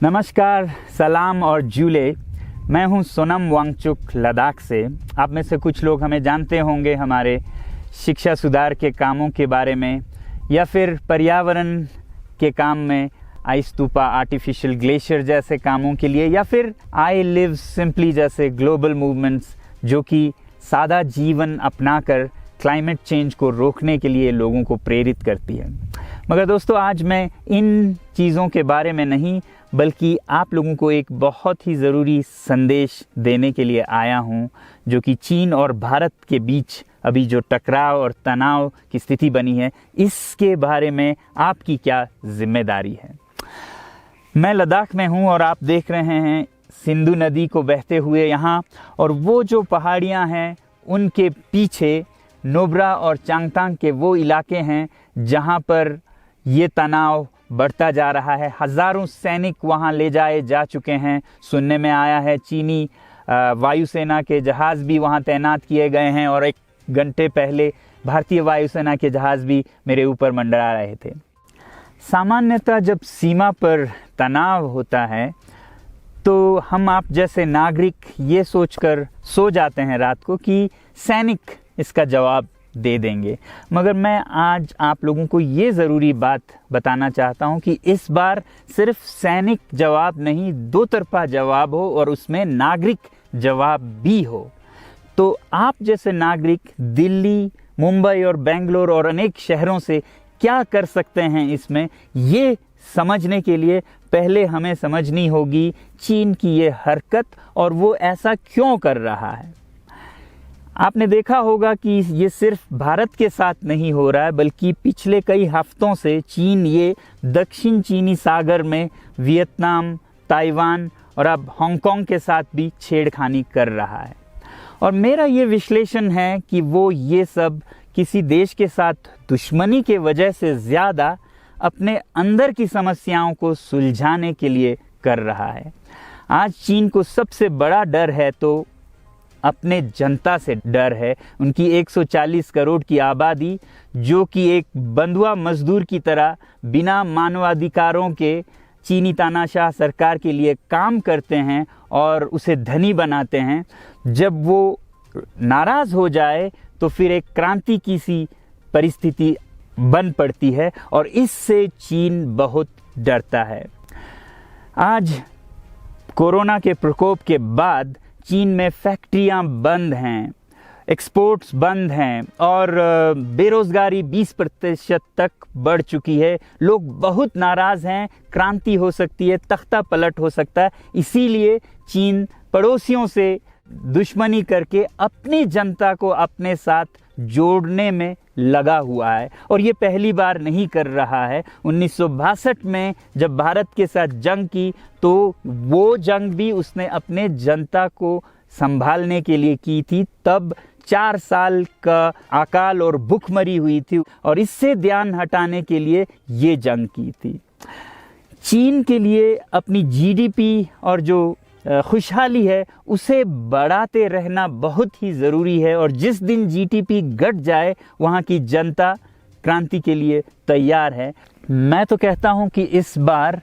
नमस्कार, सलाम और जूले। मैं हूं सोनम वांगचुक लद्दाख से। आप में से कुछ लोग हमें जानते होंगे हमारे शिक्षा सुधार के कामों के बारे में, या फिर पर्यावरण के काम में आइस स्तूपा, आर्टिफिशियल ग्लेशियर जैसे कामों के लिए, या फिर आई लिव सिंपली जैसे ग्लोबल मूवमेंट्स जो कि सादा जीवन अपनाकर क्लाइमेट चेंज को रोकने के लिए लोगों को प्रेरित करती है। मगर दोस्तों, आज मैं इन चीज़ों के बारे में नहीं बल्कि आप लोगों को एक बहुत ही ज़रूरी संदेश देने के लिए आया हूं, जो कि चीन और भारत के बीच अभी जो टकराव और तनाव की स्थिति बनी है, इसके बारे में आपकी क्या जिम्मेदारी है। मैं लद्दाख में हूं और आप देख रहे हैं सिंधु नदी को बहते हुए यहाँ, और वो जो पहाड़ियाँ हैं उनके पीछे नुब्रा और चांगतांग के वो इलाके हैं जहाँ पर ये तनाव बढ़ता जा रहा है। हज़ारों सैनिक वहाँ ले जाए जा चुके हैं। सुनने में आया है चीनी वायुसेना के जहाज़ भी वहाँ तैनात किए गए हैं, और एक घंटे पहले भारतीय वायुसेना के जहाज़ भी मेरे ऊपर मंडरा रहे थे। सामान्यतः जब सीमा पर तनाव होता है तो हम आप जैसे नागरिक ये सोचकर सो जाते हैं रात को कि सैनिक इसका जवाब दे देंगे। मगर मैं आज आप लोगों को ये ज़रूरी बात बताना चाहता हूँ कि इस बार सिर्फ सैनिक जवाब नहीं, दो तरफा जवाब हो और उसमें नागरिक जवाब भी हो। तो आप जैसे नागरिक दिल्ली, मुंबई और बेंगलोर और अनेक शहरों से क्या कर सकते हैं इसमें, ये समझने के लिए पहले हमें समझनी होगी चीन की ये हरकत और वो ऐसा क्यों कर रहा है। आपने देखा होगा कि ये सिर्फ भारत के साथ नहीं हो रहा है, बल्कि पिछले कई हफ्तों से चीन ये दक्षिण चीनी सागर में वियतनाम, ताइवान और अब हांगकांग के साथ भी छेड़खानी कर रहा है। और मेरा ये विश्लेषण है कि वो ये सब किसी देश के साथ दुश्मनी के वजह से ज़्यादा अपने अंदर की समस्याओं को सुलझाने के लिए कर रहा है। आज चीन को सबसे बड़ा डर है तो अपने जनता से डर है। उनकी 140 करोड़ की आबादी, जो कि एक बंधुआ मजदूर की तरह बिना मानवाधिकारों के चीनी तानाशाह सरकार के लिए काम करते हैं और उसे धनी बनाते हैं। जब वो नाराज़ हो जाए तो फिर एक क्रांति की सी परिस्थिति बन पड़ती है, और इससे चीन बहुत डरता है। आज कोरोना के प्रकोप के बाद चीन में फैक्ट्रियां बंद हैं, एक्सपोर्ट्स बंद हैं और बेरोज़गारी 20% तक बढ़ चुकी है। लोग बहुत नाराज़ हैं, क्रांति हो सकती है, तख्ता पलट हो सकता है। इसीलिए चीन पड़ोसियों से दुश्मनी करके अपनी जनता को अपने साथ जोड़ने में लगा हुआ है, और ये पहली बार नहीं कर रहा है। 1962 में जब भारत के साथ जंग की तो वो जंग भी उसने अपने जनता को संभालने के लिए की थी। तब 4 साल का अकाल और भूखमरी हुई थी, और इससे ध्यान हटाने के लिए ये जंग की थी। चीन के लिए अपनी जीडीपी और जो खुशहाली है उसे बढ़ाते रहना बहुत ही ज़रूरी है, और जिस दिन जीडीपी घट जाए वहाँ की जनता क्रांति के लिए तैयार है। मैं तो कहता हूँ कि इस बार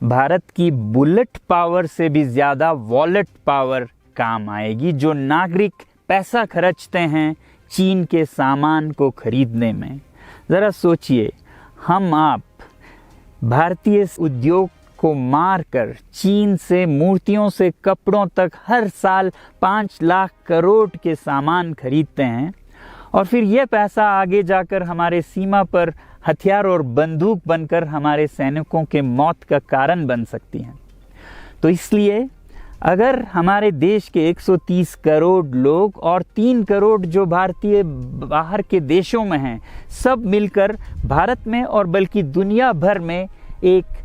भारत की बुलेट पावर से भी ज़्यादा वॉलेट पावर काम आएगी। जो नागरिक पैसा खर्चते हैं चीन के सामान को खरीदने में, ज़रा सोचिए, हम आप भारतीय उद्योग को मारकर चीन से मूर्तियों से कपड़ों तक हर साल 5 लाख करोड़ के सामान खरीदते हैं, और फिर यह पैसा आगे जाकर हमारे सीमा पर हथियार और बंदूक बनकर हमारे सैनिकों के मौत का कारण बन सकती हैं। तो इसलिए अगर हमारे देश के 130 करोड़ लोग और 3 करोड़ जो भारतीय बाहर के देशों में हैं, सब मिलकर भारत में और बल्कि दुनिया भर में एक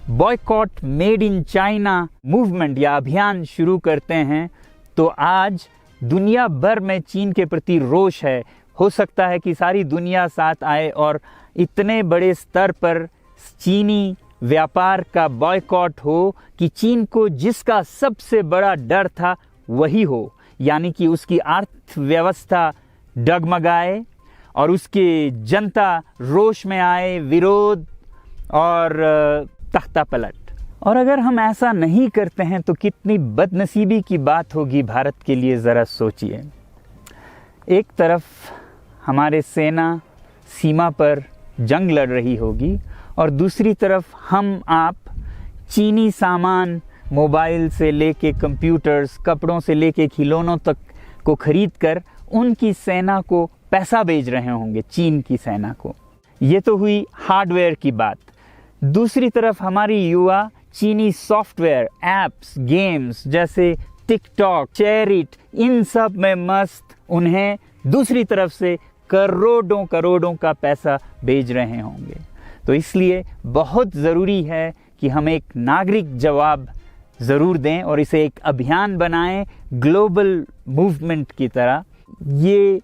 boycott made in China movement या अभियान शुरू करते हैं, तो आज दुनिया भर में चीन के प्रति रोष है। हो सकता है कि सारी दुनिया साथ आए और इतने बड़े स्तर पर चीनी व्यापार का बॉयकॉट हो कि चीन को जिसका सबसे बड़ा डर था वही हो, यानी कि उसकी अर्थव्यवस्था डगमगाए और उसकी जनता रोष में आए, विरोध और तख्ता पलट। और अगर हम ऐसा नहीं करते हैं तो कितनी बदनसीबी की बात होगी भारत के लिए, ज़रा सोचिए। एक तरफ हमारे सेना सीमा पर जंग लड़ रही होगी और दूसरी तरफ हम आप चीनी सामान, मोबाइल से लेके कंप्यूटर्स, कपड़ों से लेके खिलौनों तक को खरीद कर उनकी सेना को पैसा भेज रहे होंगे, चीन की सेना को। ये तो हुई हार्डवेयर की बात। दूसरी तरफ हमारी युवा चीनी सॉफ्टवेयर, एप्स, गेम्स जैसे टिकटॉक, शेयरिट, इन सब में मस्त उन्हें दूसरी तरफ से करोड़ों करोड़ों का पैसा भेज रहे होंगे। तो इसलिए बहुत ज़रूरी है कि हम एक नागरिक जवाब ज़रूर दें और इसे एक अभियान बनाएं, ग्लोबल मूवमेंट की तरह। ये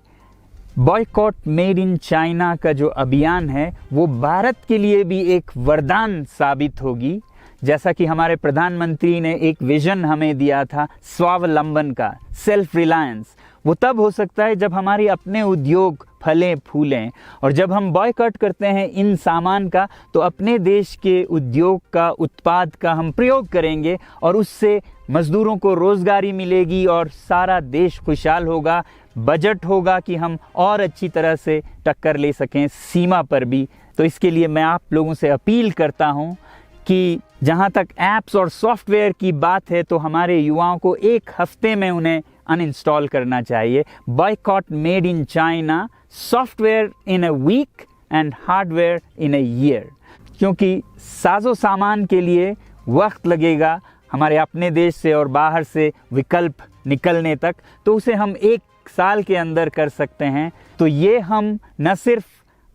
बॉयकॉट मेड इन चाइना का जो अभियान है वो भारत के लिए भी एक वरदान साबित होगी। जैसा कि हमारे प्रधानमंत्री ने एक विजन हमें दिया था स्वावलंबन का, सेल्फ रिलायंस, वो तब हो सकता है जब हमारे अपने उद्योग फलें फूलें। और जब हम बॉयकॉट करते हैं इन सामान का तो अपने देश के उद्योग का, उत्पाद का हम प्रयोग करेंगे और उससे मज़दूरों को रोज़गारी मिलेगी और सारा देश खुशहाल होगा। बजट होगा कि हम और अच्छी तरह से टक्कर ले सकें सीमा पर भी। तो इसके लिए मैं आप लोगों से अपील करता हूं कि जहां तक ऐप्स और सॉफ्टवेयर की बात है तो हमारे युवाओं को एक हफ्ते में उन्हें अनइंस्टॉल करना चाहिए। Boycott made in China, software in a week and hardware in a year. क्योंकि साजो सामान के लिए वक्त लगेगा हमारे अपने देश से और बाहर से विकल्प निकलने तक, तो उसे हम 1 साल के अंदर कर सकते हैं। तो ये हम न सिर्फ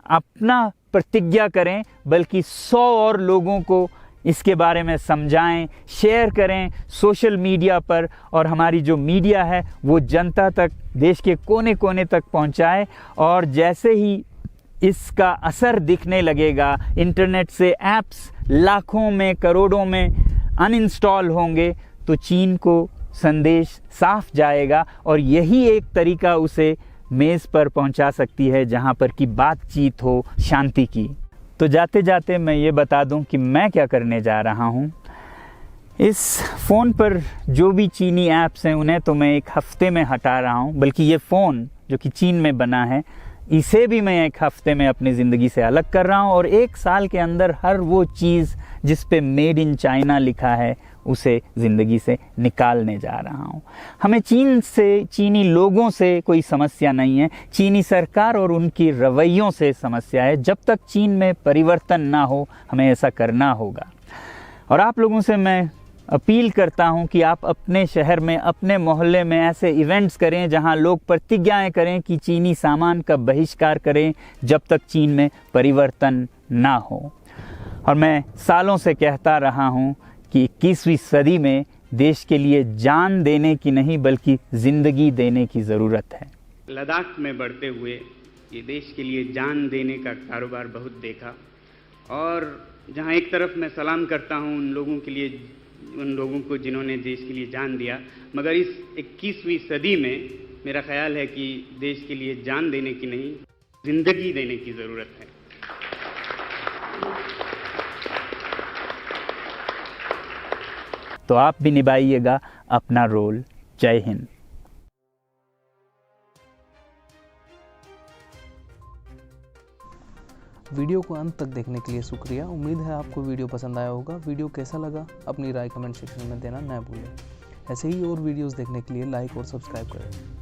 अपना प्रतिज्ञा करें बल्कि 100 और लोगों को इसके बारे में समझाएं, शेयर करें सोशल मीडिया पर, और हमारी जो मीडिया है वो जनता तक, देश के कोने कोने तक पहुंचाए। और जैसे ही इसका असर दिखने लगेगा, इंटरनेट से ऐप्स लाखों में, करोड़ों में अनइंस्टॉल होंगे, तो चीन को संदेश साफ जाएगा और यही एक तरीका उसे मेज़ पर पहुंचा सकती है जहां पर कि बातचीत हो शांति की। तो जाते जाते मैं ये बता दूं कि मैं क्या करने जा रहा हूं। इस फ़ोन पर जो भी चीनी ऐप्स हैं उन्हें तो मैं 1 हफ्ते में हटा रहा हूं, बल्कि ये फ़ोन जो कि चीन में बना है इसे भी मैं 1 हफ्ते में अपनी ज़िंदगी से अलग कर रहा हूं और 1 साल के अंदर हर वो चीज़ जिस पे मेड इन चाइना लिखा है उसे ज़िंदगी से निकालने जा रहा हूं। हमें चीन से, चीनी लोगों से कोई समस्या नहीं है, चीनी सरकार और उनकी रवैयों से समस्या है। जब तक चीन में परिवर्तन ना हो हमें ऐसा करना होगा। और आप लोगों से मैं अपील करता हूं कि आप अपने शहर में, अपने मोहल्ले में ऐसे इवेंट्स करें जहां लोग प्रतिज्ञाएं करें कि चीनी सामान का बहिष्कार करें जब तक चीन में परिवर्तन ना हो। और मैं सालों से कहता रहा हूं कि 21वीं सदी में देश के लिए जान देने की नहीं बल्कि ज़िंदगी देने की ज़रूरत है। लद्दाख में बढ़ते हुए ये देश के लिए जान देने का कारोबार बहुत देखा, और जहां एक तरफ मैं सलाम करता हूं उन लोगों के लिए, उन लोगों को जिन्होंने देश के लिए जान दिया, मगर इस 21वीं सदी में मेरा ख्याल है कि देश के लिए जान देने की नहीं, ज़िंदगी देने की ज़रूरत है। तो आप भी निभाइएगा अपना रोल। जय हिंद। वीडियो को अंत तक देखने के लिए शुक्रिया। उम्मीद है आपको वीडियो पसंद आया होगा। वीडियो कैसा लगा अपनी राय कमेंट सेक्शन में देना न भूलें। ऐसे ही और वीडियोस देखने के लिए लाइक और सब्सक्राइब करें।